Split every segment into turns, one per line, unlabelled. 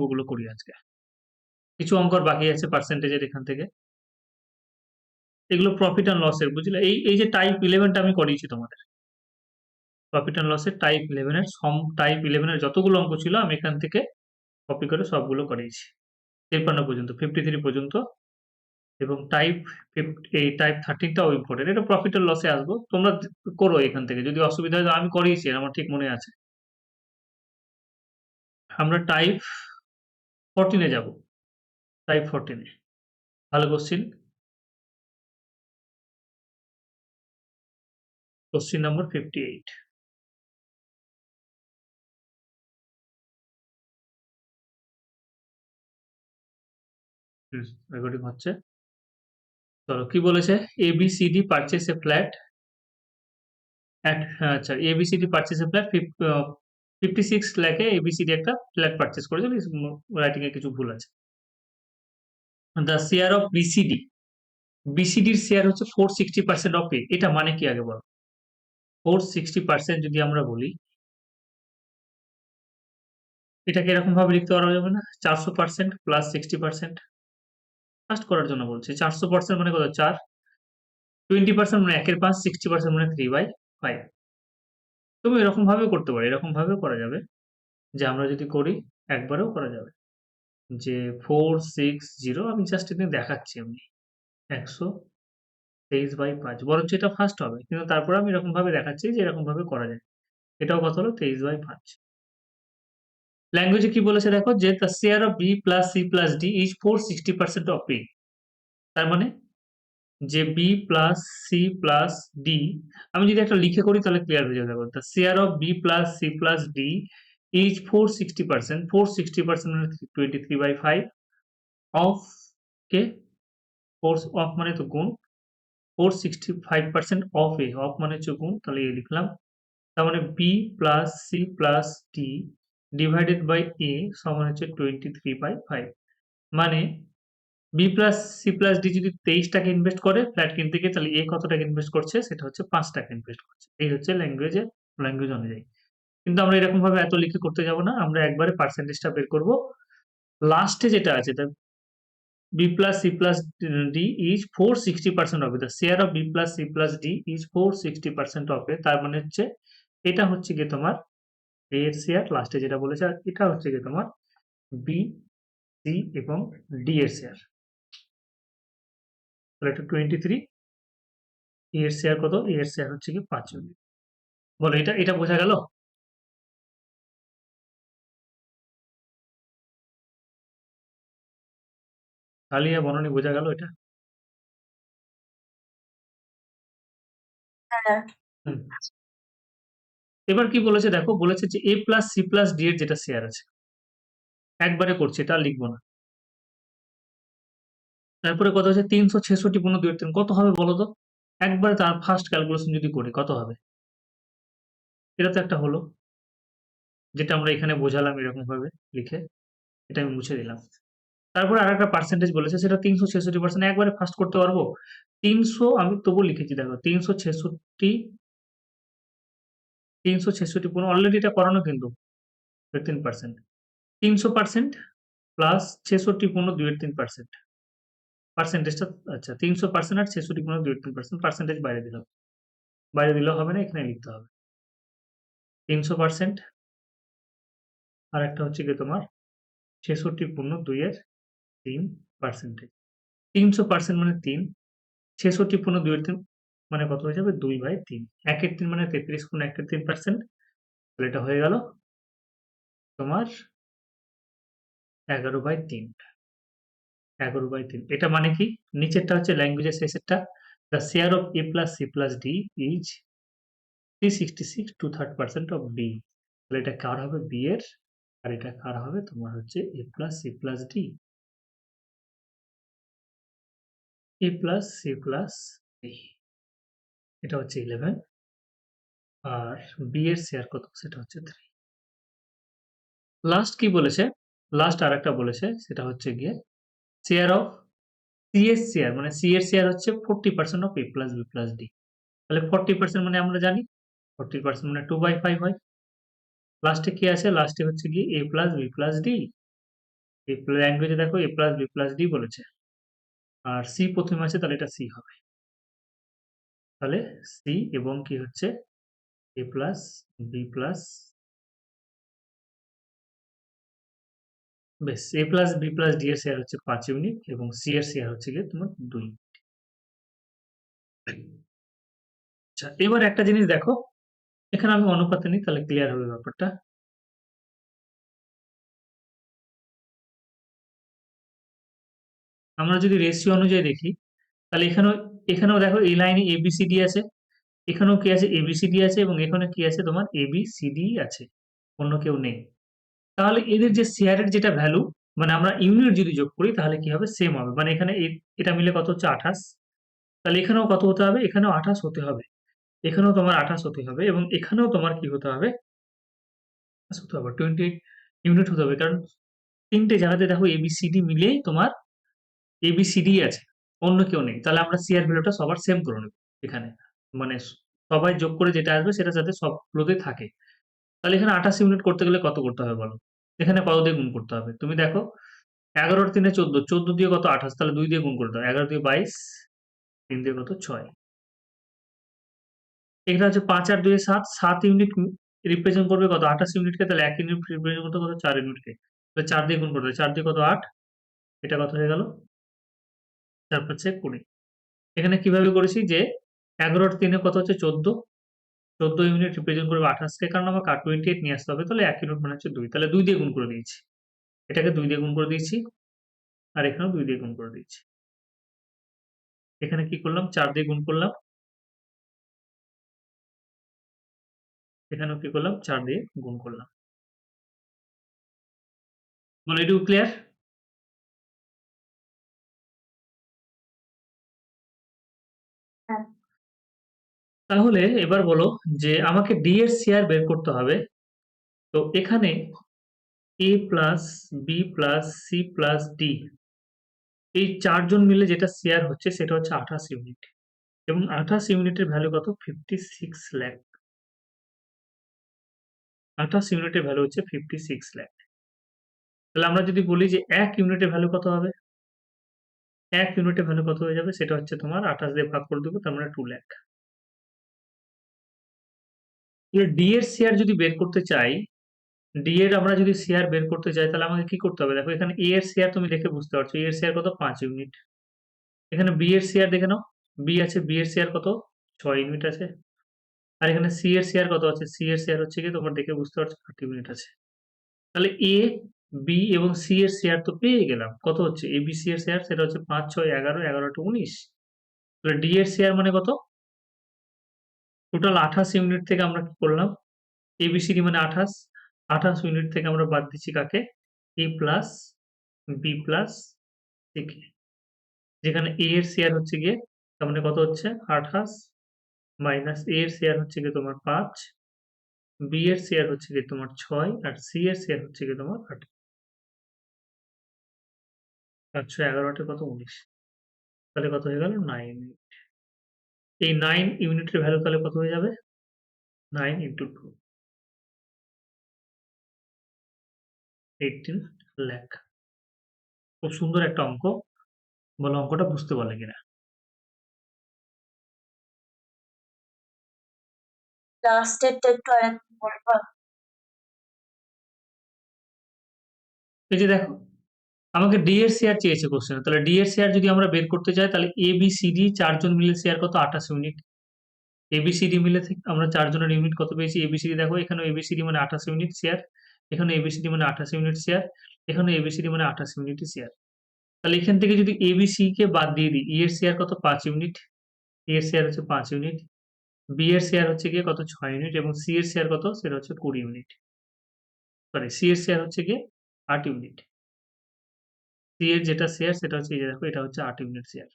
অঙ্কগুলো করি আজকে। কিছু অঙ্ক আর বাকি আছে পার্সেন্টেজের এখান থেকে। এগুলো প্রফিট অ্যান্ড লসের, বুঝলে? এই যে টাইপ 11টা আমি করিয়েছি তোমাদের। প্রফিট অ্যান্ড লসের টাইপ 11 টাইপ 11 যতগুলো অঙ্ক ছিল আমি এখান থেকে কপি করে সবগুলো করিয়েছি 53 পর্যন্ত, 53 পর্যন্ত। এবং এই টাইপ 13টাও ইম্পর্টেন্ট। এটা প্রফিট অ্যান্ড লসে আসবো, তোমরা করো এখান থেকে। যদি অসুবিধা হয়, আমি করিয়েছি, আমার ঠিক মনে আছে। আমরা টাইপ 14-এ যাব। টাইপ 14-এ ভালো কোশ্চিন। Question number 58। রেকর্ডিং হচ্ছে। চলো, কি বলেছে? ABCD পারচেস এ ফ্ল্যাট আচ্ছা, ABCD পারচেস এ ফ্ল্যাট 56 লাখে। ABCD একটা ফ্ল্যাট পারচেস করেছে। রাইটিং এ কিছু ভুল আছে। দ্য শেয়ার অফ BCD, BCDর শেয়ার হচ্ছে 460% অফ এ। এটা মানে কি আগে বলো? 460% যদি আমরা বলি, এটাকে এরকম ভাবে লিখতে পারা যাবে না? 400% প্লাস 60%। ফার্স্ট করার জন্য বলছি। 400% মানে কত? 4। 20% মানে 1/5, 60% মানে 3/5। তুমি এরকম ভাবে করতে পারো, এরকম ভাবেও করা যাবে। যে আমরা যদি করি, একবারেও করা যাবে। যে 460, আমি জাস্ট এখানে দেখাচ্ছি। আমি 123/5, বরঞ্চ এটা ফার্স্ট হবে, কিন্তু তারপরে আমি এরকম ভাবে দেখাচ্ছি যে এরকম ভাবে করা যায়। এটাও কত হলো? 23/5। ল্যাঙ্গুয়েজে কি বলেছে দেখো, যে the share of B plus C plus D is 460% of P. তার মানে যে B plus C plus D, আমি যদি একটা লিখে করি তাহলে ক্লিয়ার হয়ে যাবে। দেখো, the share of B plus C plus D is 460%। 460% মানে 23/5 অফ কে? ফোর অফ মানে তো গুণ। 465% অফ এ, অফ মানে হচ্ছে গুণ, তাহলে এ লিখলাম। তার মানে B plus C plus D divided by A সমান হচ্ছে 23/5। মানে B plus C plus D যদি 23 টাকা ইনভেস্ট করে ফ্ল্যাট কিনতে গিয়ে, তাহলে এ কত টাকা ইনভেস্ট করছে? সেটা হচ্ছে 5 টাকা ইনভেস্ট করছে। এই হচ্ছে ল্যাঙ্গুয়েজ অনুযায়ী। কিন্তু আমরা এরকম ভাবে এত লিখে করতে যাব না, আমরা একবারে পার্সেন্টেজটা বের করব। লাস্টে যেটা আছে, B plus C plus D is 460% of the share of B plus C plus D is 460% of A. তার মানে হচ্ছে এটা হচ্ছে গিয়ে তোমার এ এর শেয়ার, লাস্টে যেটা বলেছে। আর এটা হচ্ছে গিয়ে তোমার বি, সি এবং ডি এর শেয়ার। তাহলে এটা 23। এ এর শেয়ার কত? এ এর শেয়ার হচ্ছে কি 5 ইউনিট। বলো, এটা বোঝা গেল? আলিয়া বননি, বোঝা গেল এটা?
হ্যাঁ।
হুম। এবার কি বলেছে দেখো, বলেছে যে এ প্লাস সি প্লাস ডি এর যেটা শেয়ার আছে, একবারে করছে, এটা আর লিখবো না। তারপরে কত হচ্ছে? 366 × 2 কত হবে বলো তো? একবারে তার ফার্স্ট ক্যালকুলেশন যদি করি কত হবে? এটা তো একটা হলো, যেটা আমরা এখানে বোঝালাম এরকম ভাবে লিখে। এটা আমি মুছে দিলাম। তারপরে আর একটা পার্সেন্টেজ বলেছে, সেটা 366%। একবারে ফার্স্ট করতে পারবো? 300, আমি তবু লিখেছি দেখো, 366 অলরেডি এটা করানো কিন্তু 3%। 300% প্লাস 66 × 2 পার্সেন্টেজটা। আচ্ছা, 300% আর 66 × 2 পার্সেন্টেজ বাইরে দিলাম। বাইরে দিলেও হবে না, এখানে লিখতে হবে 300%। আর একটা হচ্ছে কি তোমার 66/2 3%। 300% মানে 3, 66/2 মানে কত হয়ে যাবে? 2/3। 1/3 মানে 33/1/3%। তাহলে এটা হয়ে গেল তোমার 11/3। 11/3 এটা মানে কি? নিচেরটা হচ্ছে ল্যাঙ্গুয়েজের শেষেরটা, the share of A plus C plus D is 366 2/3% of B. তাহলে এটা কার হবে? বি এর। আর এটা কার হবে? তোমার হচ্ছে এ প্লাস সি প্লাস ডি। এ প্লাস সি প্লাস ডি, এটা হচ্ছে 11। আর বি এর শেয়ার কত? সেটা হচ্ছে 3। লাস্ট কি বলেছে? লাস্ট আর একটা বলেছে, সেটা হচ্ছে গিয়ে শেয়ার অফ সি এর শেয়ার, মানে সি এর শেয়ার হচ্ছে 40% of A plus B plus D. তাহলে 40% মানে আমরা জানি 40% মানে 2/5 হয়। লাস্টে কি আছে? লাস্টে হচ্ছে কি এ প্লাস বি প্লাস ডি। এই ল্যাঙ্গুয়েজে দেখো এ প্লাস বি প্লাস ডি বলেছে, আর সি প্রথমে আছে তাহলে এটা সি হবে। তাহলে সি এবং কি হচ্ছে এ প্লাস বি প্লাস, বেশ এ প্লাস বি প্লাস ডি এর শেয়ার হচ্ছে 5 ইউনিট এবং সি এর শেয়ার হচ্ছে গিয়ে তোমার 2। আচ্ছা, এবার একটা জিনিস দেখো, এখানে আমি অনুপাতে নিই তাহলে ক্লিয়ার হবে ব্যাপারটা। আমরা যদি রেশিও অনুযায়ী দেখি তাহলে এখানেও দেখো এই লাইনে এবিসিডি আছে, এখানেও কি আছে এবিসিডি আছে এবং এখানে কি আছে তোমার এবিসিডি আছে, অন্য কেউ নেই। তাহলে এদের যে শেয়ারের যেটা ভ্যালু, মানে আমরা ইউনিট যদি যোগ করি তাহলে কি হবে, সেম হবে। মানে এখানে এটা মিলে কত হচ্ছে 28, তাহলে এখানেও কত হতে হবে, এখানেও 28 হতে হবে, এখানেও তোমার 28 হতে হবে এবং এখানেও তোমার কি হতে হবে, 28 হতে হবে, 28 ইউনিট হতে হবে। কারণ তিনটে জায়গাতে দেখো এবিসিডি মিলেই তোমার এবিসিডি আছে, অন্য কেউ নেই। তাহলে আমরা শেয়ার ভ্যালুটা সবার সেম করে নেব এখানে, মানে সবাই যোগ করে যেটা আসবে সেটা যাতে সবগুলোতে থাকে। তাহলে এখানে 28 ইউনিট করতে গেলে কত করতে হবে বলো, এখানে কত দিয়ে গুণ করতে হবে তুমি দেখো, 11 আর 3 14, 14 দিয়ে কত 28, তাহলে 2 দিয়ে গুণ করে দাও, 11 দিয়ে 22, 3 দিয়ে কত 6, এখানে হচ্ছে 5 আর 2 এ 7, 7 ইউনিট রিপ্রেজেন্ট করবে কত 28 ইউনিটকে, তাহলে 1 ইউনিট রিপ্রেজেন্ট করতে কত 4 ইউনিটকে, তাহলে 4 দিয়ে গুণ করতে হবে, 4 দিয়ে কত 8, এটা কত হয়ে গেল 4 5 20। এখানে কিভাবে করেছি যে 11 আর 3 এ কত হচ্ছে 14, 14 ইউনিট রিপ্রেজেন্ট করবে 28 কে, কারণ আমাকে 28 নিয়ে আসতে হবে, তাহলে 1 ইউনিট মানে হচ্ছে 2, তাহলে 2 দিয়ে গুণ করে দিয়েছি, এটাকে 2 দিয়ে গুণ করে দিয়েছি আর এখানেও 2 দিয়ে গুণ করে দিয়েছি। এখানে কি করলাম 4 দিয়ে গুণ করলাম, এখানেও কি করলাম 4 দিয়ে গুণ করলাম। বলো এটুকু ক্লিয়ার? তাহলে এবার বলো যে আমাকে ডি এর শেয়ার বের করতে হবে। তো এখানে A plus B plus C plus D, এই চারজন মিলে যেটা শেয়ার হচ্ছে সেটা হচ্ছে 28 ইউনিট এবং 28 ইউনিটের ভ্যালু কত 56 লাখ। 28 ইউনিটের ভ্যালু হচ্ছে 56 লাখ। তাহলে আমরা যদি বলি যে 1 ইউনিটের ভ্যালু কত হবে, 1 ইউনিটের ভ্যালু কত হয়ে যাবে, সেটা হচ্ছে তোমার 28 দিয়ে ভাগ করে দেবো, তার মানে 2 লাখ। এবার ডি এর শেয়ার যদি বের করতে চাই, ডি এর আমরা যদি শেয়ার বের করতে চাই তাহলে আমাকে কি করতে হবে, দেখো এখানে এ এর শেয়ার তুমি দেখে বুঝতে পারছো, এ এর শেয়ার কত 5 ইউনিট, এখানে বি এর শেয়ার দেখে নাও, বি আছে, বি এর শেয়ার কত 6 ইউনিট আছে, আর এখানে সি এর শেয়ার কত আছে, সি এর শেয়ার হচ্ছে কি তোমার দেখে বুঝতে পারছো 8 ইউনিট আছে। তাহলে এ বি এবং সি এর শেয়ার তো পেয়ে গেলাম, কত হচ্ছে এ বি সি এর শেয়ার, সেটা হচ্ছে 5 6 11, 11 টা 19। তাহলে ডি এর শেয়ার মানে কত, টোটাল 28 ইউনিট থেকে আমরা কি করলাম, এবিসিডি মানে 28, 28 ইউনিট থেকে আমরা বাদ দিচ্ছি কাকে, এ plus B plus C K, যেখানে এ এর শেয়ার হচ্ছে গিয়ে তার মানে কত হচ্ছে 28 মাইনাস এ এর শেয়ার হচ্ছে গিয়ে তোমার 5, বি এর শেয়ার হচ্ছে গিয়ে তোমার 6 আর সি এর শেয়ার হচ্ছে গিয়ে তোমার 8। 8 6 11 8 কত 19, তাহলে কত হয়ে গেল 9 ইউনিট। এই 9 ইউনিটের ভ্যালু তাহলে কত হয়ে যাবে, 9 ইন্টু 2, 18 লাখ। খুব সুন্দর একটা অঙ্ক, বলো অঙ্কটা বুঝতে পারলে কিনা।
লাস্টেরটা একটু আরেকটু বলবা?
এই যে দেখো আমাকে ডি এর শেয়ার চেয়েছে কোশ্চেনে, তাহলে ডি এর শেয়ার যদি আমরা বের করতে চাই তাহলে এ বি সি ডি চারজন মিলে শেয়ার কত 28 unit, A B C D মিলে আমরা চারজনের ইউনিট কত পেয়েছি, এ বি সি ডি দেখো এখানে এ বি সি ডি মানে 28 ইউনিট শেয়ার, এখানে এ বি সি ডি মানে 28 ইউনিট শেয়ার, এখানে এ বি সি ডি মানে 28 ইউনিট শেয়ার। তাহলে এখান থেকে যদি এ বি সি কে বাদ দিয়ে দিই, ই এর শেয়ার কত 5 ইউনিট, এ এর শেয়ার হচ্ছে 5 ইউনিট, বি এর শেয়ার হচ্ছে গিয়ে কত 6 ইউনিট এবং সি এর শেয়ার কত, সেটা হচ্ছে 20 ইউনিট, সরি সি এর শেয়ার হচ্ছে গিয়ে 8 ইউনিট, সি এর যেটা শেয়ার সেটা হচ্ছে এই যে দেখো এটা হচ্ছে 8 ইউনিট শেয়ার।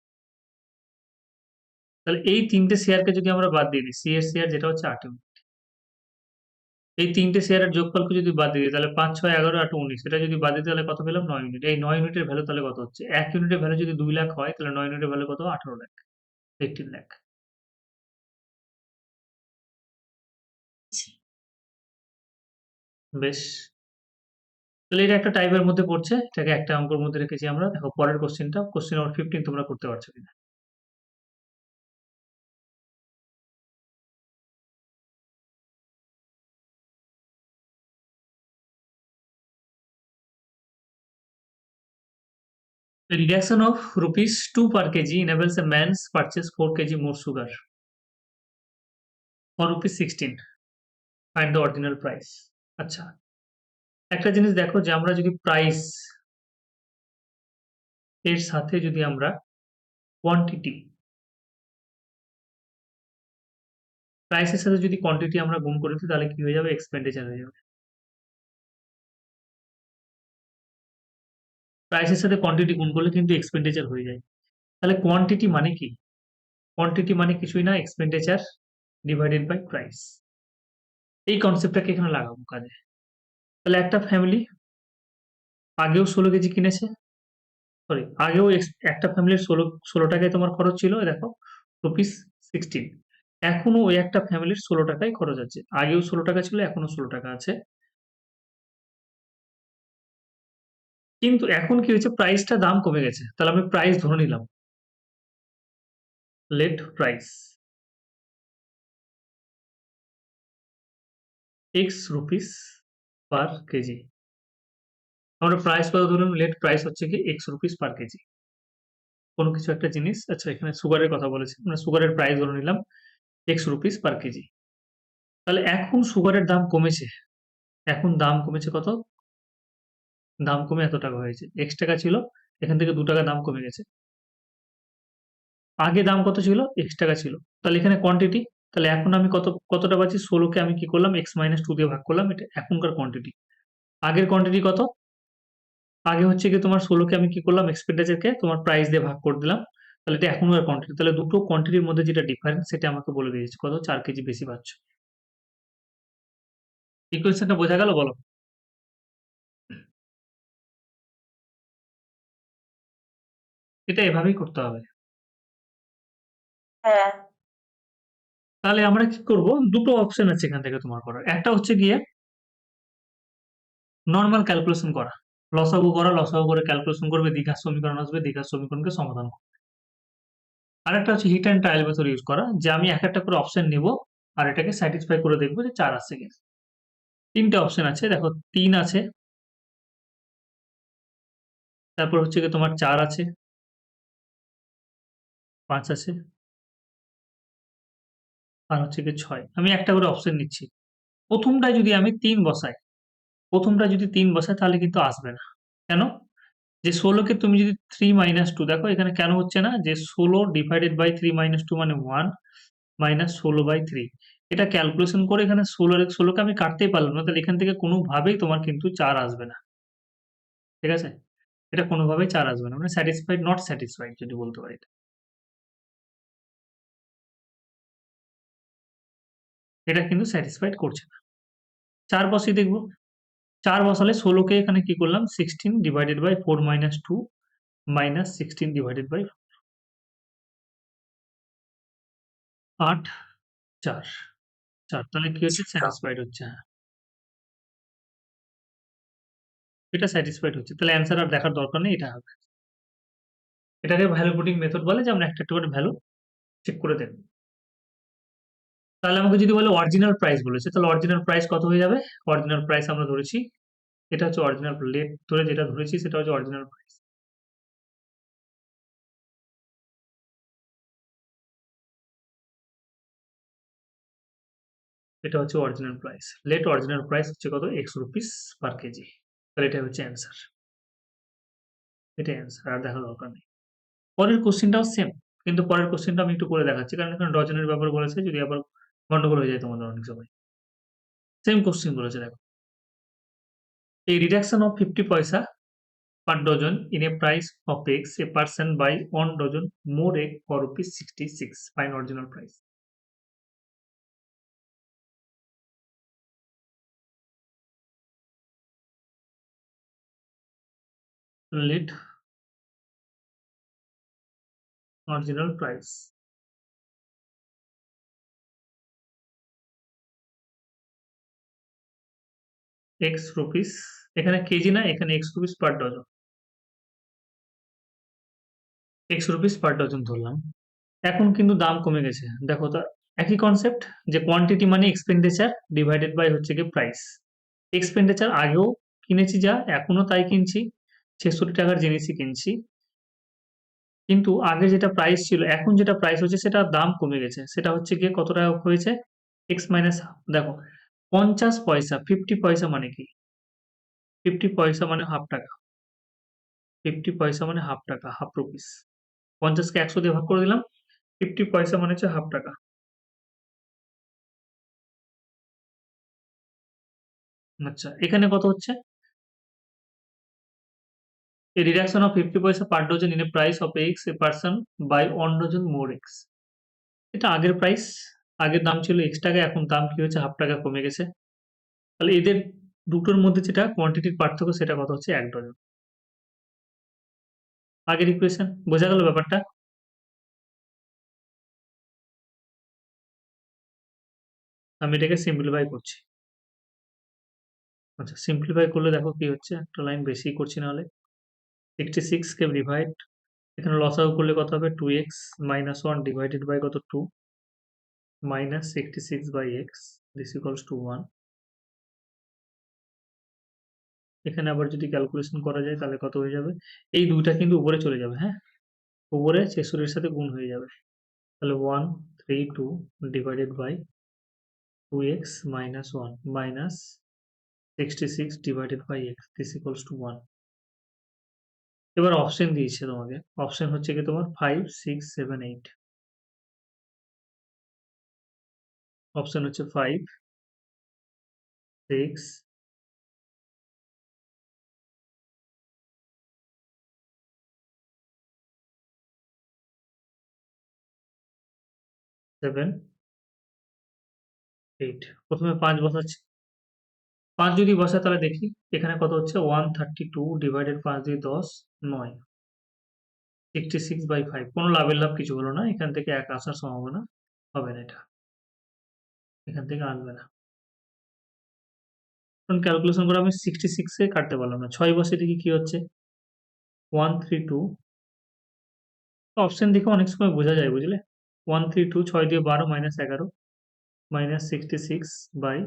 তাহলে এই তিনটে শেয়ারকে যদি আমরা বাদ দিয়ে দিই, সি এর শেয়ার যেটা হচ্ছে 8 ইউনিট, এই তিনটে শেয়ারের যোগফলকে যদি বাদ দিয়ে দিই তাহলে 5 6 11 8 19, এটা যদি বাদ দিই তাহলে কত পেলাম 9 ইউনিট। এই 9 ইউনিটের ভ্যালু তাহলে কত হচ্ছে, 1 ইউনিটের ভ্যালু যদি 2 লাখ হয় তাহলে 9 ইউনিটের ভ্যালু কত 18 লাখ, 18 লাখ। বেশ। তাহলে এটা একটা টাইপের মধ্যে পড়ছে, এটাকে একটা অঙ্কের মধ্যে রেখেছি আমরা। দেখো পরের কোশ্চেনটা, কোশ্চেন নম্বর 15 তোমরা করতে পারছো কিনা। The reduction of rupees 2 per kg enables a man's purchase 4 kg more sugar for rupees 16. Find the original price. আচ্ছা, একটা জিনিস দেখো যে আমরা যদি প্রাইস এর সাথে যদি আমরা কোয়ান্টিটি, প্রাইসের সাথে যদি কোয়ান্টিটি আমরা গুণ করে দিই তাহলে কি হয়ে যাবে, এক্সপেন্ডিচার হয়ে যাবে। প্রাইসের সাথে কোয়ান্টিটি গুণ করলে কিন্তু এক্সপেন্ডিচার হয়ে যায়। তাহলে কোয়ান্টিটি মানে কি? কোয়ান্টিটি মানে কিছুই না, এক্সপেন্ডিচার ডিভাইডেড বাই প্রাইস। এই কনসেপ্টটাকে এখানে লাগাবো কাজে। তাহলে একটা ফ্যামিলি আগেও 16 কেজি কিনেছে, সরি আগেও একটা ফ্যামিলির 16 টাকায় তোমার খরচ ছিল, দেখো রুপিস 16। এখনো ওই একটা ফ্যামিলির 16 টাকায় খরচ আছে, আগেও 16 টাকা ছিল, এখনো 16 টাকা আছে। কিন্তু এখন কি হয়েছে, প্রাইসটা দাম কমে গেছে, তাহলে আমি প্রাইস ধরে নিলাম, let price X rupees per kg. আমরা প্রাইস কত ধরলাম, লেট প্রাইস হচ্ছে কি এক্স রুপিস পার কেজি। কোনো কিছু একটা জিনিস, আচ্ছা এখানে সুগারের কথা বলেছি, আমরা সুগারের প্রাইস ধরে নিলাম এক্স রুপিস পার কেজি। তাহলে এখন সুগারের দাম কমেছে, এখন দাম কমেছে কত, দাম কমে এত টাকা হয়েছে, এক্স টাকা ছিল, এখান থেকে 2 টাকা দাম কমে গেছে। আগে দাম কত ছিল, এক্স টাকা ছিল। তাহলে এখানে কোয়ান্টিটি, তাহলে এখন আমি কতটা পাচ্ছি, 16কে আমি কি করলাম, এক্স মাইনাস 2 দিয়ে ভাগ করলাম, এটা এখনকার কোয়ান্টিটি। আগের কোয়ান্টিটি কত, আগে হচ্ছে কি তোমার 16কে আমি কি করলাম, এক্সপেন্ডিচারকে তোমার প্রাইস দিয়ে ভাগ করে দিলাম, তাহলে এটা এখনকার কোয়ান্টিটি। তাহলে দুটো কোয়ান্টিটির মধ্যে যেটা ডিফারেন্স সেটা আমাকে বলে দিয়েছে কত, 4 কেজি বেশি পাচ্ছ। ইকুয়েশনটা বোঝা গেল বলো? এটা এভাবেই করতে হবে।
হ্যাঁ,
তাহলে আমরা কি করব, দুটো অপশন আছে এখান থেকে তোমার করার। একটা হচ্ছে গিয়ে নর্মাল ক্যালকুলেশন করা, লসাগু করা, লসাগু করে ক্যালকুলেশন করবে, দ্বিঘাত সমীকরণ আসবে, দ্বিঘাত সমীকরণকে সমাধান করবে। আরেকটা হচ্ছে hit and trial method use করা, যে আমি এক একটা করে অপশন নিব আর এটাকে স্যাটিসফাই করে দেখবো যে 4 আসছে কিনা। 3টে অপশন আছে, দেখো 3 আছে, তারপর হচ্ছে গিয়ে তোমার 4 আছে, 5 আছে, আর হচ্ছে গিয়ে 6। আমি একটা করে অপশন নিচ্ছি। প্রথমটায় যদি আমি 3 বসাই, প্রথমটা যদি 3 বসাই তাহলে কিন্তু আসবে না। কেন? যে 16কে তুমি যদি 3 মাইনাস 2, দেখো এখানে কেন হচ্ছে না, যে 16 ডিভাইডেড বাই 3 মাইনাস 2 মানে 1 মাইনাস 16 বাই 3। এটা ক্যালকুলেশন করে এখানে 16কে আমি কাটতেই পারলাম না, তাহলে এখান থেকে কোনোভাবেই তোমার কিন্তু 4 আসবে না। ঠিক আছে? এটা কোনোভাবেই 4 আসবে না, মানে স্যাটিসফাইড, নট স্যাটিসফাইড যদি বলতে পারি। এটা কিন্তু স্যাটিসফাইড করছে না। 4 বসিয়ে দেখবো। 4 বসালে 16কে এখানে কি করলাম, 16 divided by 4 minus 2 minus 16 divided by 8, 4, 4। তাহলে কি হচ্ছে, স্যাটিসফাইড হচ্ছে। হ্যাঁ, এটা স্যাটিসফাইড হচ্ছে, তাহলে অ্যান্সার আর দেখার দরকার নেই, এটা হবে। এটাকে ভ্যালু পুটিং মেথড বলে, যে আমরা একটা একটা করে ভ্যালু চেক করে দেখব। তাহলে আমাকে যদি বলে অরিজিনাল প্রাইস বলেছে, তাহলে অরিজিনাল প্রাইস কত হয়ে যাবে, অরিজিনাল প্রাইস আমরা ধরেছি, এটা হচ্ছে অরিজিনাল, লেট ধরে যেটা ধরেছি সেটা হচ্ছে অরিজিনাল প্রাইস। এটা হচ্ছে original price, let original price হচ্ছে কত, এক্স রুপিস পার কেজি। তাহলে এটা হচ্ছে অ্যান্সার, এটাই অ্যান্সার, আর দেখার দরকার নেই। পরের কোশ্চেনটাও সেম, কিন্তু পরের কোশ্চেনটা আমি একটু করে দেখাচ্ছি, কারণ এখানে ডজনের ব্যাপার বলেছে, যদি আবার গন্ডগোল হয়ে যায় তোমাদের অনেক সময়। সেম কোশ্চেন বলেছে, দেখো a reduction of 50 paisa per dozen in a price of eggs, a person buy 1 dozen more egg for rupees 66. Find original price. Let original price x rupees, এখানে কেজি না, এখানে x rupees per dozen. x rupees per dozen ধরলাম। এখন কিন্তু দাম কমে গেছে। দেখো তো একই কনসেপ্ট, যে কোয়ান্টিটি মানে এক্সপেন্ডিচার ডিভাইডেড বাই হচ্ছে গিয়ে প্রাইস। এক্সপেন্ডিচার আগেও কিনেছি যা, এখনো তাই কিনছি, ৬৬ টাকার জিনিসই কিনছি। কিন্তু আগে যেটা প্রাইস ছিল, এখন যেটা প্রাইস হচ্ছে সেটার দাম কমে গেছে। সেটা হচ্ছে গিয়ে কত টাকা হয়েছে, এক্স মাইনাস। দেখো ৫০ পয়সা, 50 পয়সা মানে কি, 50 পয়সা মানে হাফ টাকা, 50 পয়সা মানে হাফ টাকা, হাফ রুপিস। ৫০ কে ১০০ দিয়ে ভাগ করে দিলাম, 50 পয়সা মানে হচ্ছে হাফ টাকা। আচ্ছা, এখানে কত হচ্ছে, a reduction of 50 paisa per dozen in a price of x a person buy 1 dozen more x। এটা আগের প্রাইস, আগের দাম ছিল x টাকা, এখন দাম কি হচ্ছে হাফ টাকা কমে গেছে। তাহলে এদের দুটোর মধ্যে যেটা কোয়ান্টিটির পার্থক্য সেটা কত হচ্ছে, 1 ডজন। আগের ইকুয়েশন বোঝা গেল ব্যাপারটা। আমি এটাকে সিম্পলিফাই করছি। আচ্ছা, সিম্পলিফাই করলে দেখো কি হচ্ছে, একটা লাইন বেশি করছি নাহলে। 66 কে ডিভাইড, এখানে লসাগু করলে কত হবে, 2x মাইনাস 1 ডিভাইডেড বাই কত, 2 minus 66 by x this equals to 1। এখানে আবার যদি ক্যালকুলেশন করা যায় তাহলে কত হয়ে যাবে, এই দুইটা কিন্তু উপরে চলে যাবে, হ্যাঁ, উপরে 66 সাথে গুণ হয়ে যাবে। তাহলে 132 divided by 2x minus 1 minus 66 divided by x this equals to 1। এবার অপশন দিয়েছে তোমাকে, অপশন হচ্ছে কি তোমার 5 6 7 8। অপশন হচ্ছে 5 6 7 8। প্রথমে 5 বসাচ্ছি, 5 যদি বসায় তাহলে দেখি এখানে কত হচ্ছে, 132 ডিভাইডেড 5 দিয়ে 10 9 66 বাই 5। কোনো লাভের লাভ কিছু হলো না, এখান থেকে 1 আসার সম্ভাবনা হবে না, এটা এখান থেকে আসবে না। কারণ ক্যালকুলেশন করে আমি 66 এ কাটতে পারলাম না, 6 বসে দেখি কি হচ্ছে, 132। অপশন দেখে অনেক সময় বোঝা যায়, বুঝলে। 132 6 দিয়ে 12 মাইনাস 11 মাইনাস 66 বাই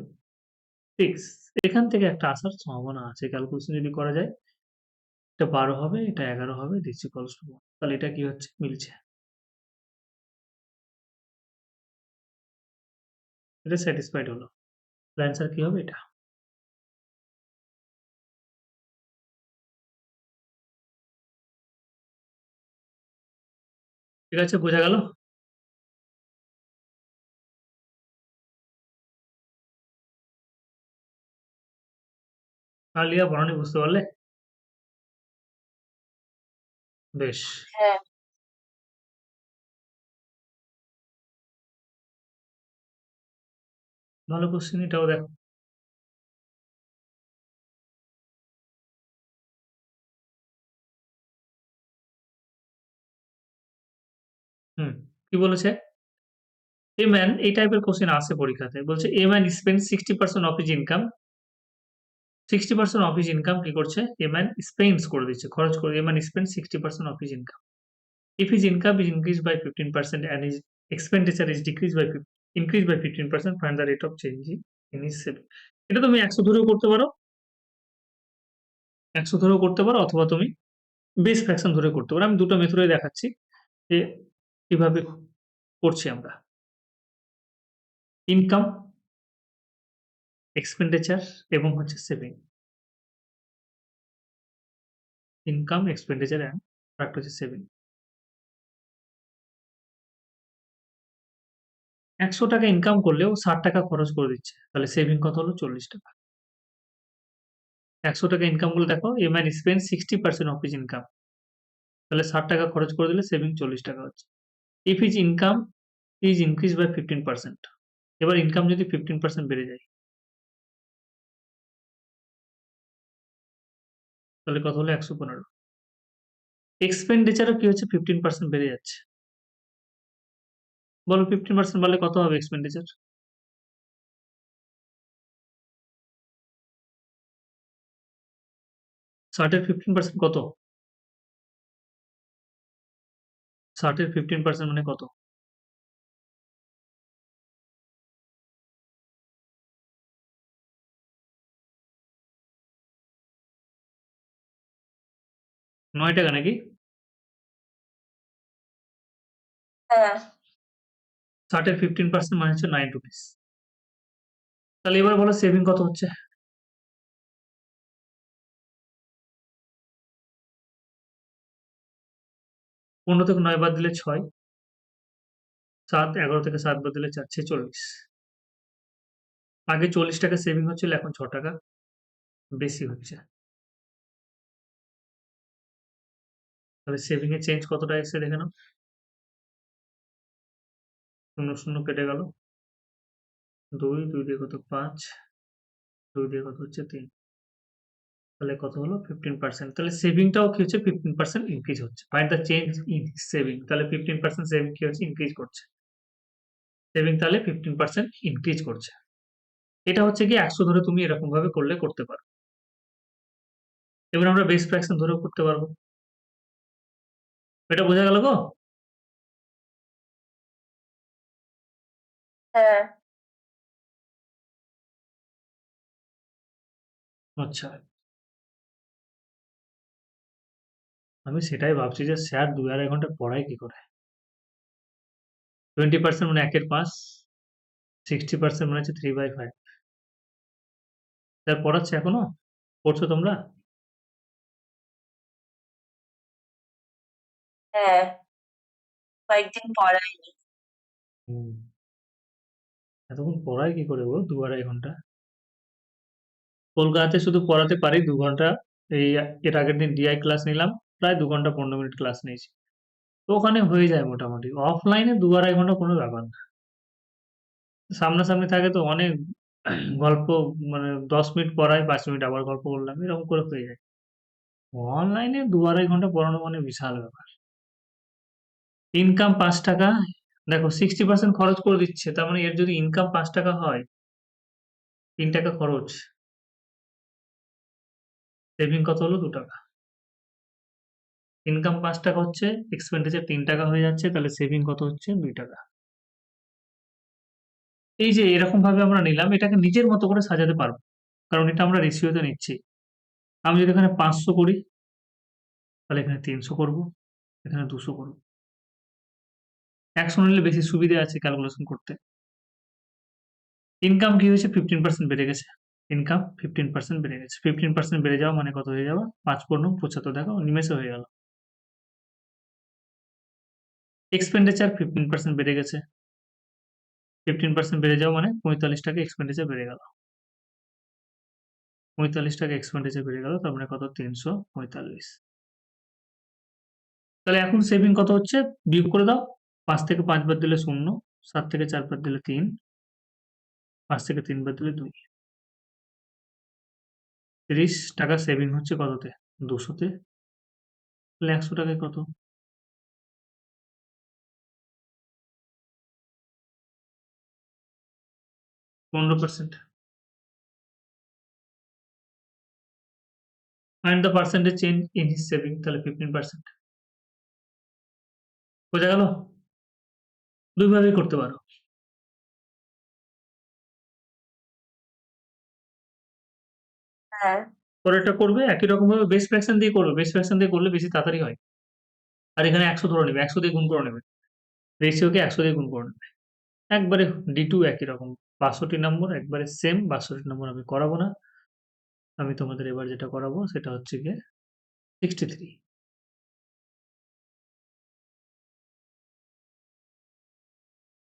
6। এখান থেকে একটা আসার সম্ভাবনা আছে, ক্যালকুলেশন যদি করা যায়। এটা 12 হবে, এটা 11 হবে, দিস ইকুয়ালস টু 1। তাহলে এটা কি হচ্ছে, মিলছে। এটা স্যাটিসফাইড হলো। অ্যান্সার কি হবে, এটা। ঠিক আছে, বোঝা গেল। আলিয়া বনানি বুঝতে পারলে, বেশ
হ্যাঁ।
ভালো কোশ্চেন, এটাও দেখো। হুম, কি বলেছে, এ ম্যান, এই টাইপের কোশ্চেন আসে পরীক্ষাতে, বলছে a man spend 60% of his income, 60% of his income কি করছে, এ ম্যান স্পেন্ডস করে দিচ্ছে, খরচ করে, a man spend 60% of his income. If his income is increase by 15% and his expenditure is decreased by increase by 15%, find the rate of change in his saving। এটা তুমি 100 ধরেও করতে পারো, 100 ধরেও করতে পারো, অথবা তুমি বেস ফ্র্যাকশন ধরে করতে পারো। আমি দুটো মেথডে দেখাচ্ছি যে কিভাবে করছি আমরা। ইনকাম, এক্সপেন্ডিচার এবং হচ্ছে সেভিং। ইনকাম, এক্সপেন্ডিচার এন্ড আরেকটা হচ্ছে সেভিং। ১০০ টাকা ইনকাম করলেও ৬০ টাকা খরচ করে দিচ্ছে, তাহলে সেভিং কত হলো, ৪০ টাকা। ১০০ টাকা ইনকাম করলে দেখো, এ man spend 60% of his income, তাহলে ৬০ টাকা খরচ করে দিলে সেভিং ৪০ টাকা হচ্ছে। If his income is increase by 15%, এবার ইনকাম যদি 15% বেড়ে যায় তাহলে কত হলো, ১১৫। এক্সপেন্ডিচারও কি হচ্ছে, 15% বেড়ে যাচ্ছে। বলো 15% বাড়লে কত হবে এক্সপেন্ডিচার? 60 এর 15% কত? 60 এর 15% মানে কত? ৳৯ নাকি?
হ্যাঁ,
60 এর 15% মানে হচ্ছে ₹9। তাহলে এবার বলো সেভিং কত হচ্ছে? 15 থেকে 9 বাদ দিলে 6, 7, 11 থেকে 7 বাদ দিলে 4, 46। আগে ৳40 সেভিং হচ্ছিল, এখন ৳6 বেশি হচ্ছে। তাহলে সেভিং এর চেঞ্জ কতটা এসেছে দেখে নাও। 0, 0 কেটে গেল। 2, 2 দিয়ে কত 5, 2 দিয়ে কত হচ্ছে 3। তাহলে কত হলো 15%। তাহলে সেভিংটাও কি হচ্ছে 15% ইনক্রিজ হচ্ছে। Find the change in saving. তাহলে 15% সেভিং কি হচ্ছে ইনক্রিজ করছে। সেভিং তাহলে 15% ইনক্রিজ করছে। এটা হচ্ছে কি 100 ধরে তুমি এরকম ভাবে করলে করতে পারো। এবার আমরা বেস ফ্র্যাকশন ধরেও করতে পারবো। এটা বোঝা গেল গো?
হ্যাঁ,
আচ্ছা, আমি সেটাই ভাবছি যে স্যার 2-2.5 ঘন্টা পড়ায় কি করে। 20% মানে 1 এর 5, 60% মানে হচ্ছে 3/5। স্যার পড়াচ্ছে এখনো? পড়ছো তোমরা?
হ্যাঁ, কয়েকদিন পড়ায়নি।
হুম। এতক্ষণ পড়ায় কি করে গো 2-2.5 ঘন্টা? কলকাতাতে শুধু পড়াতে পারি 2 ঘন্টা। এই এর আগের দিন ডিআই ক্লাস নিলাম। প্রায় 2 ঘন্টা 15 মিনিট ক্লাস নিয়েছি। তো ওখানে হয়ে যায় মোটামুটি। অফলাইনে 2-2.5 ঘন্টা কোনো ব্যাপার না। সামনাসামনি থাকে তো অনেক গল্প, মানে 10 মিনিট পড়াই, 5 মিনিট আবার গল্প করলাম। এরকম করে হয়ে যায়। অনলাইনে 2-2.5 ঘন্টা পড়ানো মানে বিশাল ব্যাপার। ইনকাম ৳5, দেখো 60% খরচ করে দিচ্ছে। তার মানে এর যদি ইনকাম ৳5 হয়, ৳3 খরচ। সেভিং কত হলো? ৳2। ইনকাম ৳5 হচ্ছে, এক্সপেন্ডিচার ৳3 হয়ে যাচ্ছে, তাহলে সেভিং কত হচ্ছে? ৳2। এই যে এরকম ভাবে আমরা নিলাম, এটাকে নিজের মতো করে সাজাতে পারবো। কারণ এটা আমরা রেশিওতে নিচ্ছি। আমি যদি এখানে 500 করি, তাহলে এখানে 300 করব, এখানে 200 করব। 100 নিলে বেশি সুবিধা আছে ক্যালকুলেশন করতে। ইনকাম কি হয়েছে? 15% বেড়ে গেছে। ইনকাম 15% বেড়ে গেছে। 15% বেড়ে যাওয়া মানে কত হয়ে যাওয়া? 5×9 75, দেখো নিমেষে হয়ে গেল। এক্সপেন্ডিচার 15% বেড়ে গেছে। 15% বেড়ে যাওয়া মানে ৳45 এক্সপেন্ডিচার বেড়ে গেল। ৳45 এক্সপেন্ডিচার বেড়ে গেল, তার মানে কত? 345। তাহলে এখন সেভিং কত হচ্ছে? বিয়োগ করে দাও। 5 থেকে 5 বাদ দিলে 0, 7 থেকে 4 বাদ দিলে 3, 5 থেকে 3 বাদ দিলে 2। ৳30 সেভিং হচ্ছে কততে? 200 তে। তাহলে ৳100 কত? 15%। Find the percentage change in his saving, তাহলে 15%। বোঝা গেল? 2 ভাবেই করতে পারো।
হ্যাঁ,
পরেরটা করবে একই রকম ভাবে বেস ফ্র্যাকশন দিয়ে করবে। বেস ফ্র্যাকশন দিয়ে করলে বেশি তাড়াতাড়ি হয়। আর এখানে 100 ধরে নেবে। 100 দিয়ে গুণ করে নেবে। রেশিওকে 100 দিয়ে গুণ করে নেবে। একবারে D2 একই রকম। 62 নম্বর একবারে সেম। 62 নম্বর আমি করাবো না। আমি তোমাদের এবার যেটা করাবো সেটা হচ্ছে গিয়ে 63।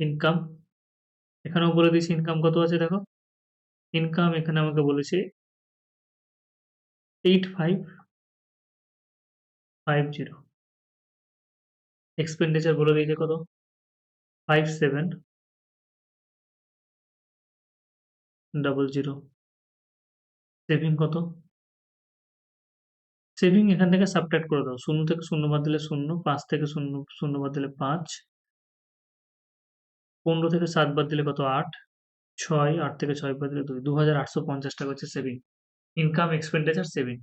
ইনকাম। এখানেও বলে দিয়েছি ইনকাম কত আছে দেখো। ইনকাম এখানে আমাকে বলেছে 8550। এক্সপেন্ডিচার বলে দিয়েছে কত? 5700। সেভিং কত? সেভিং এখান থেকে সাবট্রাক্ট করে দাও। 0 থেকে 0 বাদ দিলে 0, 5 থেকে 0 বাদ দিলে 5, 15 থেকে 7 বাদ দিলে কত? 8, 6, 8 থেকে 6 বাদ দিলে 2, ৳2850 হচ্ছে সেভিং। Income, expenditure, saving.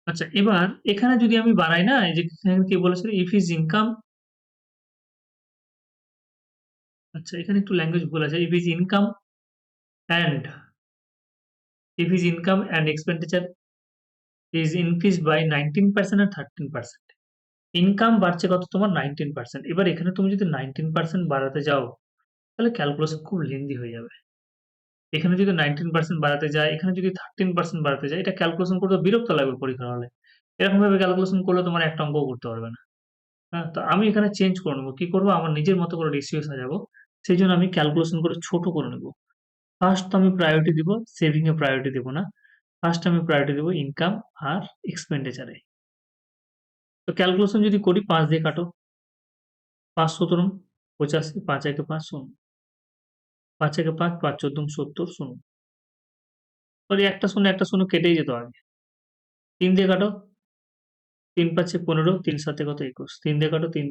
আচ্ছা, এবার এখানে যদি আমি বাড়াই না, এই যে এখানে কি বলেছিল ইফ হিজ ইনকাম, আচ্ছা এখানে একটু ল্যাঙ্গুয়েজ ভুল আছে, if his income and expenditure is increase by 19% আর 13%। ইনকাম বাড়ছে কত তোমার 19%। এবার এখানে তুমি যদি 19% বাড়াতে যাও তাহলে ক্যালকুলেশন খুব লেন্দি হয়ে যাবে। এখানে যদি 19% বাড়াতে যায়, এখানে যদি 13% বাড়াতে যায়, এটা ক্যালকুলেশন করতে বিরক্ত লাগবে পরীক্ষার হলে। এরকম ভাবে ক্যালকুলেশন করলে তোমার একটা অঙ্কও করতে পারবে না। হ্যাঁ, তো আমি এখানে চেঞ্জ করে নেবো। কি করবো? আমার নিজের মতো করে রেশিও সাজাবো। সেই জন্য আমি ক্যালকুলেশন করে ছোট করে নেবো। ফার্স্ট তো আমি প্রায়োরিটি দিব, সেভিং এ প্রায়োরিটি দিব না। ফার্স্ট আমি প্রায়োরিটি দেব ইনকাম আর এক্সপেন্ডিচারে। তো ক্যালকুলেশন যদি করি 5 দিয়ে কাটো। 5 17 85, 5 একে 5 শূন্য। 5 একে 5, 5 14 70 শূন্য। সরি একটা শূন্য কেটেই যেত আগে। 3 দিয়ে কাটো। 3 5 15, 3 7 কত 21। 3 দিয়ে কাটো, 3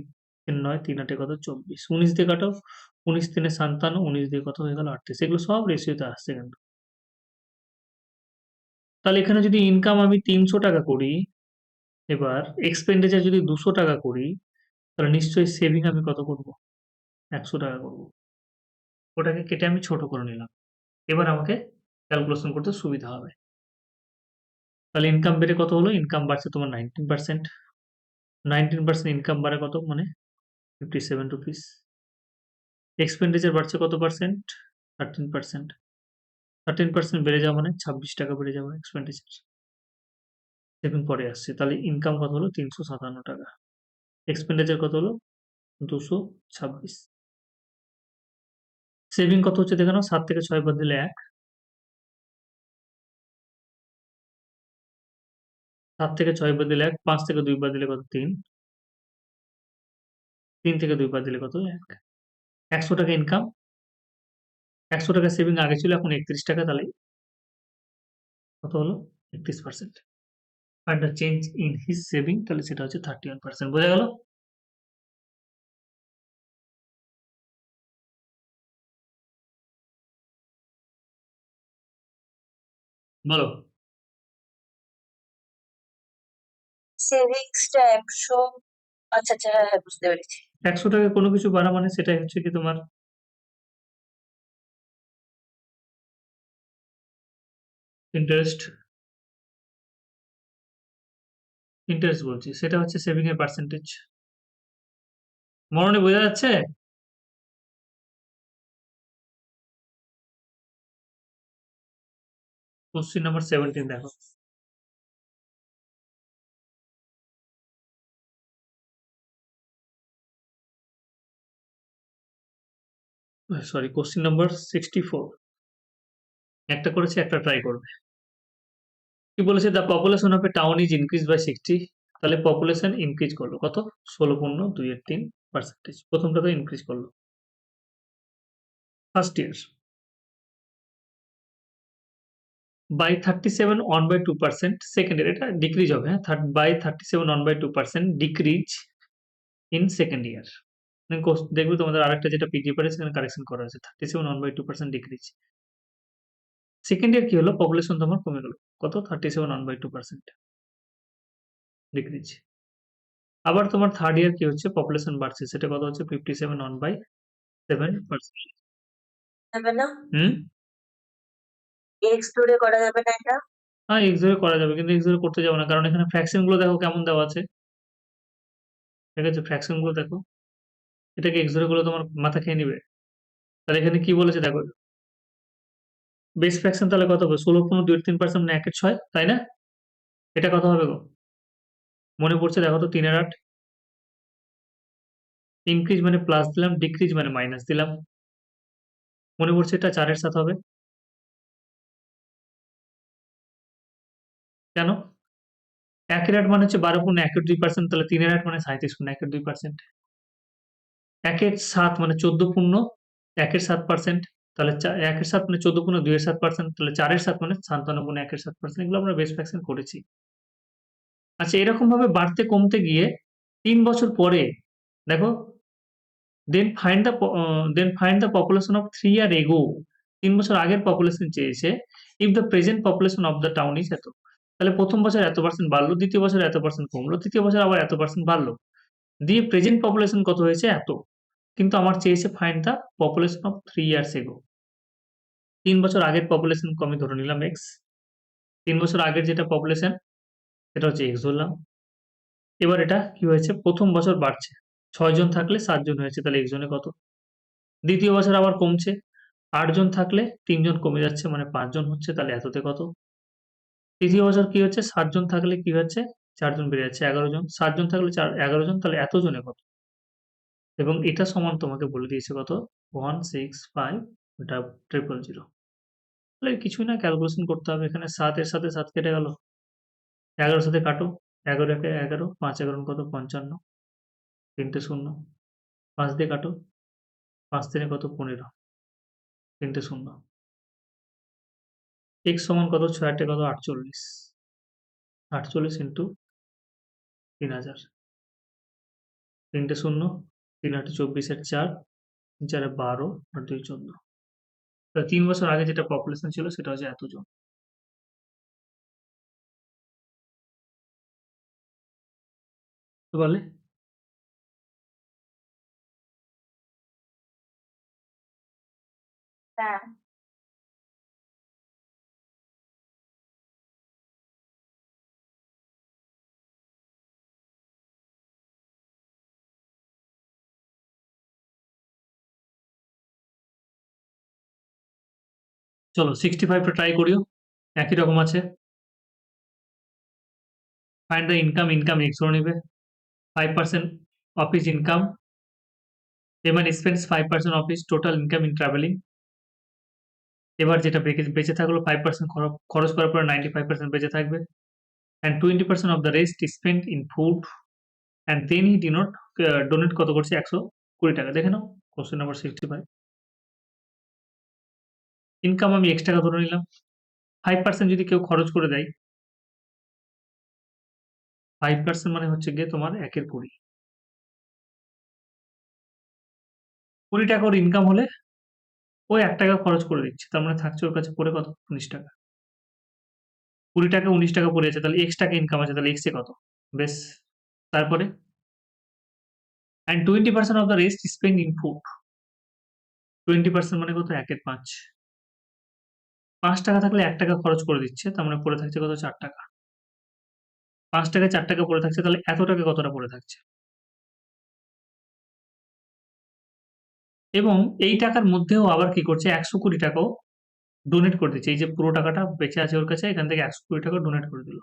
3 9, 3 8 কত 24। 19 দিয়ে কাটো, 19 3 57, 19 দিয়ে কত হয়ে গেল 38। এগুলো সব রেশিওতে আসছে কিন্তু। তাহলে এখানে যদি ইনকাম আমি 300 টাকা করি, এবার এক্সপেন্ডিচার যদি 200 টাকা করি, তাহলে নিশ্চয়ই সেভিং আমি কত করব? 100 টাকা করব। ওটাকে কেটে আমি ছোট করে নিলাম। এবার আমাকে ক্যালকুলেশন করতে সুবিধা হবে। তাহলে ইনকাম বেড়ে কত হলো? ইনকাম বাড়ছে তোমার 19%। 19% ইনকাম বাড়ে কত? মানে 57 রুপিস। এক্সপেন্ডিচার বাড়ছে কত পার্সেন্ট? 13%। 13% বেড়ে যাওয়া মানে 26 টাকা বেড়ে যাবে এক্সপেন্ডিচার। সেভিং পরে আসছে। তাহলে ইনকাম কত হলো? 357 টাকা। এক্সপেন্ডিচার কত হলো? 226। সেভিং কত হচ্ছে দেখে নাও। 7 থেকে 6 বাদ দিলে 1। 7 থেকে 6 বাদ দিলে 1, 5 থেকে 2 বাদ দিলে কত? 3। 3 থেকে 2 বাদ দিলে কত? 1। 100 টাকা ইনকাম, 100 টাকা সেভিং আগে ছিল, এখন 31 টাকা। তাহলে কত হলো? 31%। Are the change in his saving, তাহলে সেটা হচ্ছে 31%। বোঝা গেল? বলো।
সেভিংসটা 100। আচ্ছা, আচ্ছা, হ্যাঁ, হ্যাঁ, বুঝতে পেরেছি।
100 টাকা কোনো কিছু বাড়া মানে সেটাই হচ্ছে কি তোমার ইন্টারেস্ট। ইন্টারেস্ট বলছি, সেটা হচ্ছে সেভিং এর পার্সেন্টেজ। মরণে বোঝা যাচ্ছে? কোশ্চিন নাম্বার 17 দেখো। Sorry, question number 64। একটা করেছে, একটা ট্রাই করবে। কি বলেছে? The population of a town is increase by 60। তাহলে পপুলেশন ইনক্রিজ করলো কত? 16.2 এর 3%। প্রথমটা তো ইনক্রিজ করলো first year by 37 1/2%। Second year এটা ডিক্রিজ হবে, হ্যাঁ, by 37 1/2% decrease in second year. দেখবে তোমাদের আরেকটা যেটা পিজি পারে সেখানে কারেকশন করা আছে, 37 1/2% ডিক্রিজ। সেকেন্ড ইয়ার কি হলো? পপুলেশন তোমার কমে গেল কত? 37 1/2% ডিক্রিজ। আবার তোমার থার্ড ইয়ার কি হচ্ছে? পপুলেশন বাড়ছে, সেটা কত হচ্ছে? 57 1/7%।
যাবে না?
হুম।
এক্সক্লুডে করা যাবে না এটা?
হ্যাঁ, এক্স করা যাবে, কিন্তু এক্স করতে যাবো না, কারণ এখানে ফ্র্যাকশন গুলো দেখো কেমন দেওয়া আছে। ঠিক আছে, ফ্র্যাকশন গুলো দেখো। এটাকে এক্স করলে তোমার মাথা খেয়ে নিবে। তাহলে এখানে কি বলেছে দেখো, বেস ফ্র্যাকশন তাহলে কত হবে? 16.2 এর 3% মানে 1/6, তাই না? এটা কত হবে গো? মনে পড়ছে দেখো তো, 3/8। ইনক্রিজ মানে প্লাস দিলাম, ডিক্রিজ মানে মাইনাস দিলাম। মনে পড়ছে এটা 4/7 হবে। কেন? 1/8 মানে হচ্ছে 12.2%, তাহলে 3/8 মানে 37.2%। 1/7 মানে 14.1%, তাহলে 1/7 মানে 14.2%, তাহলে 4/7 মানে 57.1%। এগুলো আমরা বেস ফ্র্যাকশন করেছি। আচ্ছা, এরকম ভাবে বাড়তে কমতে গিয়ে 3 বছর পরে দেখো, then find the population of 3 year ago. 3 বছর আগের পপুলেশন চেয়েছে। If the present population of the town is এত। তাহলে প্রথম বছর এত পার্সেন্ট বাড়লো, দ্বিতীয় বছর এত পার্সেন্ট কমলো, তৃতীয় বছর আবার এত পার্সেন্ট বাড়লো, দিয়ে প্রেজেন্ট পপুলেশন কত হয়েছে এত। কিন্তু আমার চেয়েছে find the population of 3 years ago. 3 বছর আগের পপুলেশন আমি ধরে নিলাম এক্স, 3 বছর আগের যেটা পপুলেশন সেটা হচ্ছে এক্স ধরলাম। এবার এটা কি হয়েছে, প্রথম বছর বাড়ছে, 6 জন থাকলে 7 জন হয়েছে, তাহলে এক জনে কত। দ্বিতীয় বছর আবার কমছে, 8 জন থাকলে 3 জন কমে যাচ্ছে, মানে 5 জন হচ্ছে, তাহলে এততে কত। তৃতীয় বছর কি হচ্ছে, 7 জন থাকলে কি হচ্ছে, 4 জন বেড়ে যাচ্ছে, 11 জন, 7 জন থাকলে 11 জন, তাহলে এত জনে কত। এবং এটা সমান তোমাকে বলে দিয়েছে কত, 165,000,000। তাহলে কিছুই না, ক্যালকুলেশন করতে হবে। এখানে 7 এর সাথে 7 কেটে গেল, 11 সাথে কাটো, 11 একে 11, 5 11 কত, 55, 3টে শূন্য, 5 দিয়ে কাটো, 5 3 কত, 15, 3টে শূন্য। x সমান কত, 6 8 কত, 48, 48 ইন্টু 3000, 3টে শূন্য, 3 8 24 এর 4, 3 4 12 আর 2 14। 3 বছর আগে যেটা পপুলেশন ছিল সেটা হচ্ছে এতজন। তো বলে
হ্যাঁ।
চলো 65টা ট্রাই করিও, একই রকম আছে। Find the income, income x ধরে নিবে, 5% of his income, এবার spends 5% of his total income in traveling। এবার যেটা বেঁচে থাকলো 5% খরচ করার পরে 95% বেঁচে থাকবে, and 20% of the rest is spent in food, and then he did not donate কত করছে, 120 টাকা। দেখে নাও কোশ্চেন নাম্বার 65। ইনকাম আমি x টাকা ধরে নিলাম, 5% যদি কেউ খরচ করে দেয়, 5% মানে হচ্ছে গিয়ে তোমার 1 এর 20, 20 টাকা ওর ইনকাম হলে ও 1 টাকা খরচ করে দিচ্ছে, তার মানে থাকছে ওর কাছে পড়ে কত, 19 টাকা। 20 টাকা 19 টাকা পড়ে আছে, তাহলে x টাকা ইনকাম আছে, তাহলে x এ কত। বেশ, তারপরে and 20% of the rest is spent in food, 20% মানে কত, 1 এর 5, 5 টাকা থাকলে 1 টাকা খরচ করে দিচ্ছে, তার মানে পড়ে থাকছে কত, 4 টাকা। 5 টাকায় 4 টাকা পড়ে থাকছে, তাহলে এত টাকা কতটা পড়ে থাকছে। এবং এই টাকার মধ্যেও আবার কি করছে, 120 টাকাও ডোনেট করে দিচ্ছে। এই যে পুরো টাকাটা বেঁচে আছে ওর কাছে, এখান থেকে 120 টাকা ডোনেট করে দিল,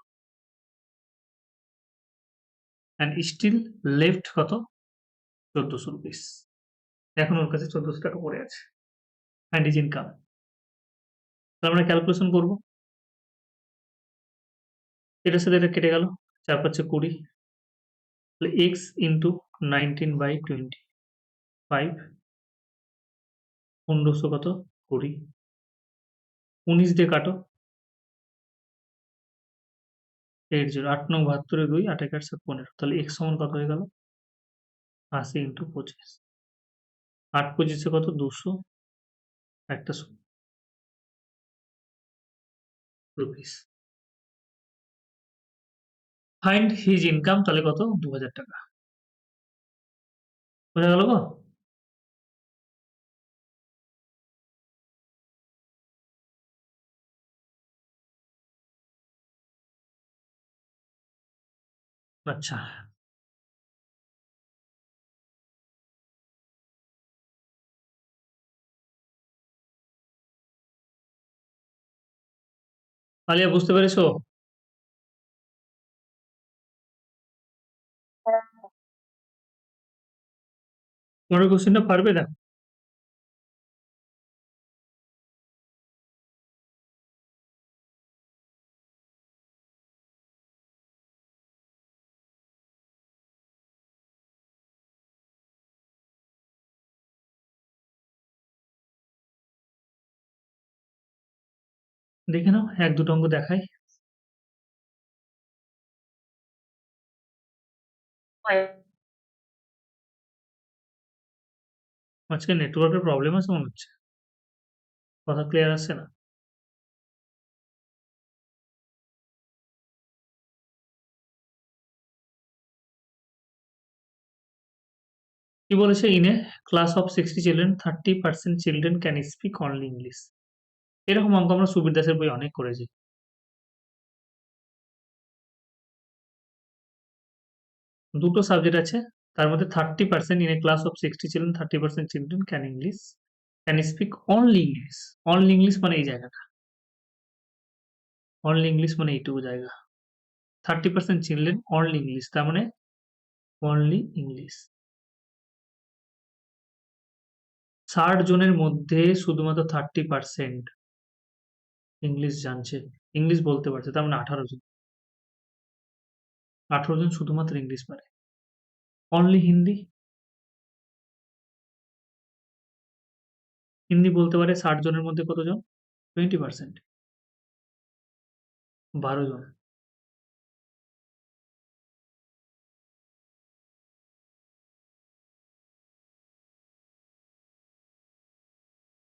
and still left কত, 1400 রুপিস। এখন ওর কাছে 1400 টাকা পড়ে আছে, and his income। তাহলে আমরা ক্যালকুলেশন করবো, এটার সাথে এটা কেটে গেল, 4 5 20, তাহলে x ইন্টু 19/25, 1500 কত, 20, 19 দিয়ে কাটো, 80, 8 9 72 2, 8 1 7 15, তাহলে x সমান কত হয়ে গেল, 80 ইন্টু 25, 8 25 কত, 200, একটা রুপিস। ফাইন্ড হিজ ইনকাম, তাহলে কত, 2000 টাকা। বোঝা গেল গো। আচ্ছা, আলিয়া বুঝতে পেরেছো?
হ্যাঁ।
পরের কোশ্চেনটা পারবে, দেখো। দেখে নাও, 1 2 অঙ্ক দেখাই।
হয়।
আজকে নেটওয়ার্কের প্রবলেম আছে মনে হচ্ছে, কথা ক্লিয়ার আসছে না। কি বলেছে? In a class of 60 children 30% children can speak only English. এরকম অঙ্ক আমরা সুবীর দাসের বই অনেক করেছি। দুটো সাবজেক্ট আছে, তার মধ্যে 30% in a class of 60 children 30% children can speak only English. Only English মানে এই জায়গাটা, অনলি ইংলিশ মানে এইটুকু জায়গা। 30% চিলড্রেন অনলি ইংলিশ, তার মানে অনলি ইংলিশ। 60 জনের মধ্যে শুধুমাত্র 30% ইংলিশ জানছে, ইংলিশ বলতে পারছে, তার মানে 18 জন। 18 জন শুধুমাত্র ইংলিশ পারে। অনলি হিন্দি, হিন্দি বলতে পারে 60 জনের মধ্যে কতজন? 20%, 12 জন।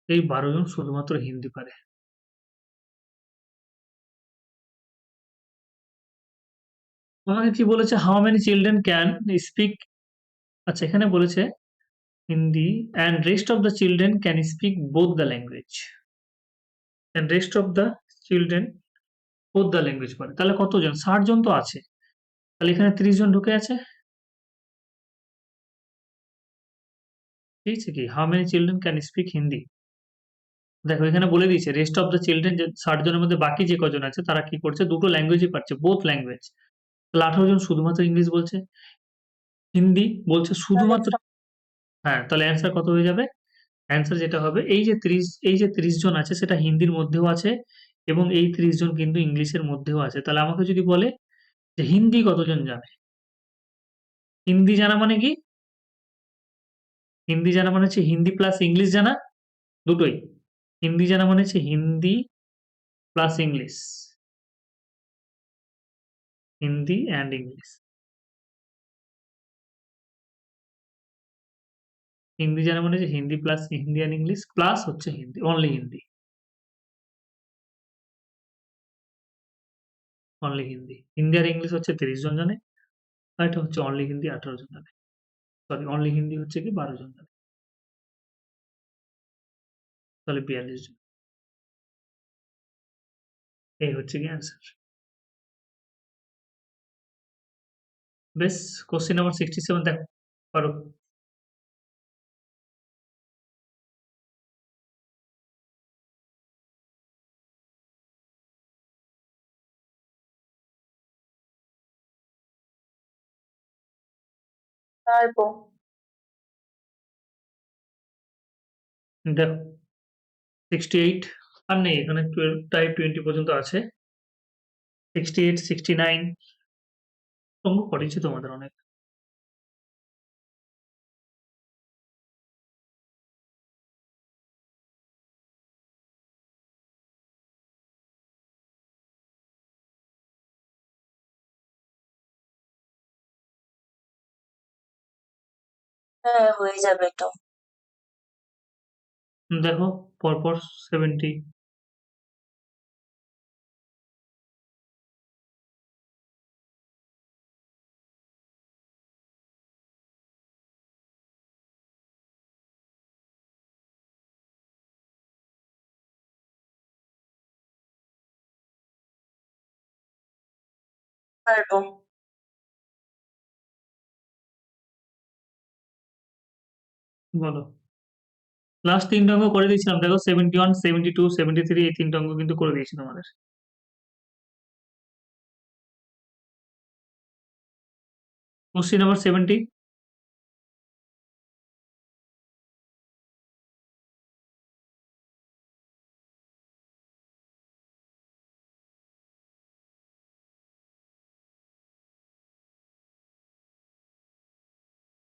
এই 12 জন শুধুমাত্র হিন্দি পারে। আমাকে কি বলেছে? How many children can speak, আচ্ছা এখানে বলেছে Hindi and rest of the children can speak both the language, and rest of the children both the language পারে। তাহলে কতজন? 60 জন তো আছে, তাহলে এখানে 30 জন ঢুকে আছে। ঠিক আছে কি? How many children can speak Hindi. দেখো এখানে বলে দিয়েছে রেস্ট অফ দ্য চিলড্রেন, যে 60 জনের মধ্যে বাকি যে কজন আছে তারা কি করছে? দুটো ল্যাঙ্গুয়েজই পারছে, বোথ ল্যাঙ্গুয়েজ। তাহলে 18 জন শুধুমাত্র ইংলিশ বলছে, হিন্দি বলছে
তাহলে
শুধুমাত্র। হ্যাঁ, তাহলে অ্যান্সার কত হয়ে যাবে? অ্যান্সার যেটা হবে, এই যে 30 জন আছে সেটা হিন্দির মধ্যেও আছে এবং এই 30 জন কিন্তু ইংলিশের মধ্যেও আছে। তাহলে আমাকে যদি বলে যে হিন্দি কতজন জানে? হিন্দি জানা মানে কি? হিন্দি জানা মানে হচ্ছে হিন্দি প্লাস ইংলিশ জানা, দুটোই। হিন্দি জানা মানে হচ্ছে Hindi plus English, Hindi and English. Hindi জানা মানে হচ্ছে Hindi plus Hindi and English plus হচ্ছে হিন্দি, অনলি হিন্দি, অনলি হিন্দি। হিন্দি আর ইংলিশ হচ্ছে 30 জন জানে, আর এটা হচ্ছে অনলি হিন্দি 18 জন জানে। সরি, অনলি হিন্দি হচ্ছে কি 12 জন জানে। তাহলে 42 জন। এই হচ্ছে কি অ্যান্সার। বেশ, কোশ্চেন নাম্বার 67 দেখো, পারো।
পারবো।
দেখো 68 আর নেই এখানে, 12 টাইপ 20 পর্যন্ত আছে। 68, 69 অঙ্ক করেছি তোমাদের অনেক।
হ্যাঁ, হয়ে যাবে তো।
দেখো পরপর 70,
পারবো।
বলো। লাস্ট 3টে অঙ্ক করে দিয়েছিলাম, দেখো 71, 72, 73 এই 3টে অঙ্ক কিন্তু করে দিয়েছি তোমাদের। কোশ্চেন নাম্বার 70,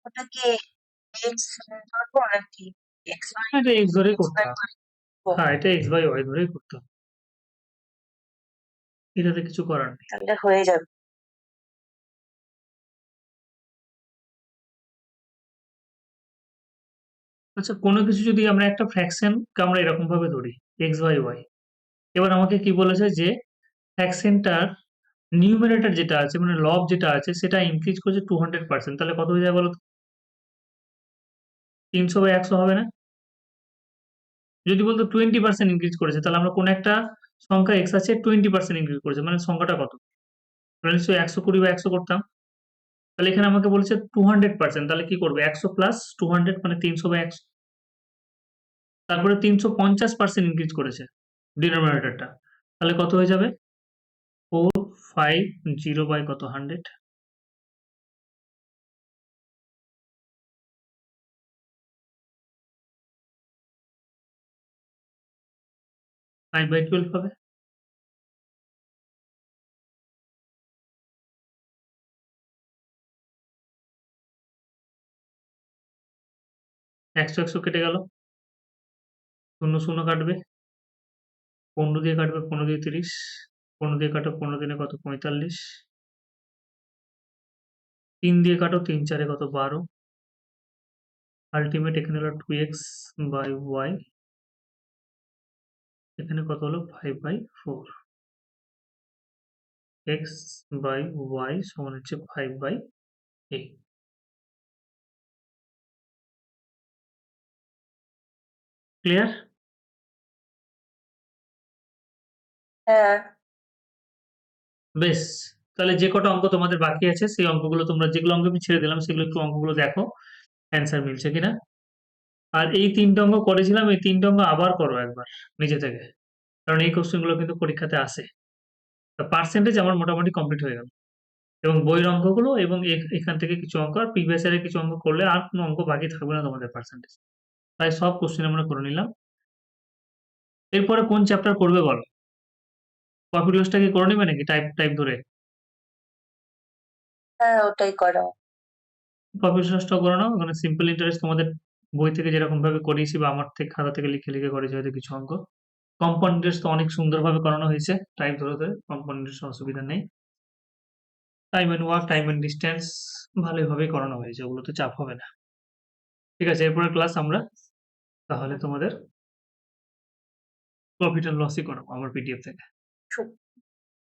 ওটা কি এক্স ধরবো নাকি এক্স ওয়াই?
এটা এক্স ধরেই
এক্স
করতে
ওয়াই
হবে।
ধরবো।
হ্যাঁ, এটা এক্স বাই ওয়াই ধরেই করতে হবে, এটাতে কিছু করার নেই।
তাহলে হয়ে যাবে।
আচ্ছা, কোনো কিছু যদি আমরা একটা ফ্র্যাকশন আমরা এরকম ভাবে ধরি এক্স বাই ওয়াই, এবার আমাকে কি বলেছে যে ফ্র্যাকশনটার নিউমারেটর যেটা আছে মানে লব যেটা আছে সেটা ইনক্রিজ করছে 200%, তাহলে কত হয়ে যায় বলো তো? 300/100 হবে না? যদি বলতো 20% ইনক্রিজ করেছে, তাহলে আমরা কোন একটা সংখ্যা x আছে 20% ইনক্রিজ করেছে, মানে সংখ্যাটা কত? তাহলে নিশ্চয়ই 120/100 করতাম। তাহলে এখানে আমাকে বলেছে 200%, তাহলে কি করবো? 100 প্লাস 200 মানে 300/100। তারপরে 350% ইনক্রিজ করেছে ডিনোমিনেটরটা, তাহলে কত হয়ে যাবে? 450 বাই কত 100, 5/12 হবে। একশো একশো কেটে গেল, শূন্য শূন্য কাটবে, 15 দিয়ে কাটবে, 15 দিয়ে 30, 15 দিয়ে কাটো, 15 দিনে কত 45, 3 দিয়ে কাটো, 3 4 কত 12, আলটিমেট এখানে হলো 2x বাই ওয়াই, এখানে কত হলো 5/4, x বাই ওয়াই সমান হচ্ছে 5/8। ক্লিয়ার?
হ্যাঁ,
বেশ, তাহলে যে কটা অঙ্ক তোমাদের বাকি আছে সেই অঙ্কগুলো তোমরা, যেগুলো অঙ্ক আমি ছেড়ে দিলাম সেগুলো একটু অঙ্কগুলো দেখো, অ্যান্সার মিলছে কিনা। আর এই 3টে অঙ্ক করেছিলাম, এই 3টে অঙ্ক আবার করো একবার নিজে থেকে, কারণ এই কোশ্চেনগুলো কিন্তু পরীক্ষাতে আসে। পার্সেন্টেজ আমার মোটামুটি কমপ্লিট হয়ে গেল, এবং বইয়ের অঙ্কগুলো এবং এখান থেকে কিছু অঙ্ক আর প্রিভিয়াস ইয়ারের কিছু অঙ্ক করলে আর কোনো অঙ্ক বাকি থাকবে না তোমাদের পার্সেন্টেজ। তাই সব কোশ্চেন আমরা করে নিলাম। এরপরে কোন চ্যাপ্টার করবে বলো? প্রফিট লসটা কি করে নেবে নাকি টাইপ টাইপ ধরে?
হ্যাঁ ওটাই করো।
প্রফিট লসটা করে নাও, ওখানে সিম্পল ইন্টারেস্ট তোমাদের বই থেকে যেরকম ভাবে করিয়েছি বা আমার থেকে খাতা থেকে লিখে লিখে করেছি হয়তো কিছু অঙ্ক। কম্পাউন্ড ইন্টারেস্ট তো অনেক সুন্দরভাবে করানো হয়েছে, টাইপ ধরে ধরে, কম্পাউন্ড ইন্টারেস্ট অসুবিধা নেই। Time and work, time and distance ভালোভাবেই করানো হয়েছে, ওগুলোতে চাপ হবে না। ঠিক আছে, এরপরের ক্লাস আমরা তাহলে তোমাদের প্রফিট এন্ড লসই করাবো আমার পিডিএফ থেকে।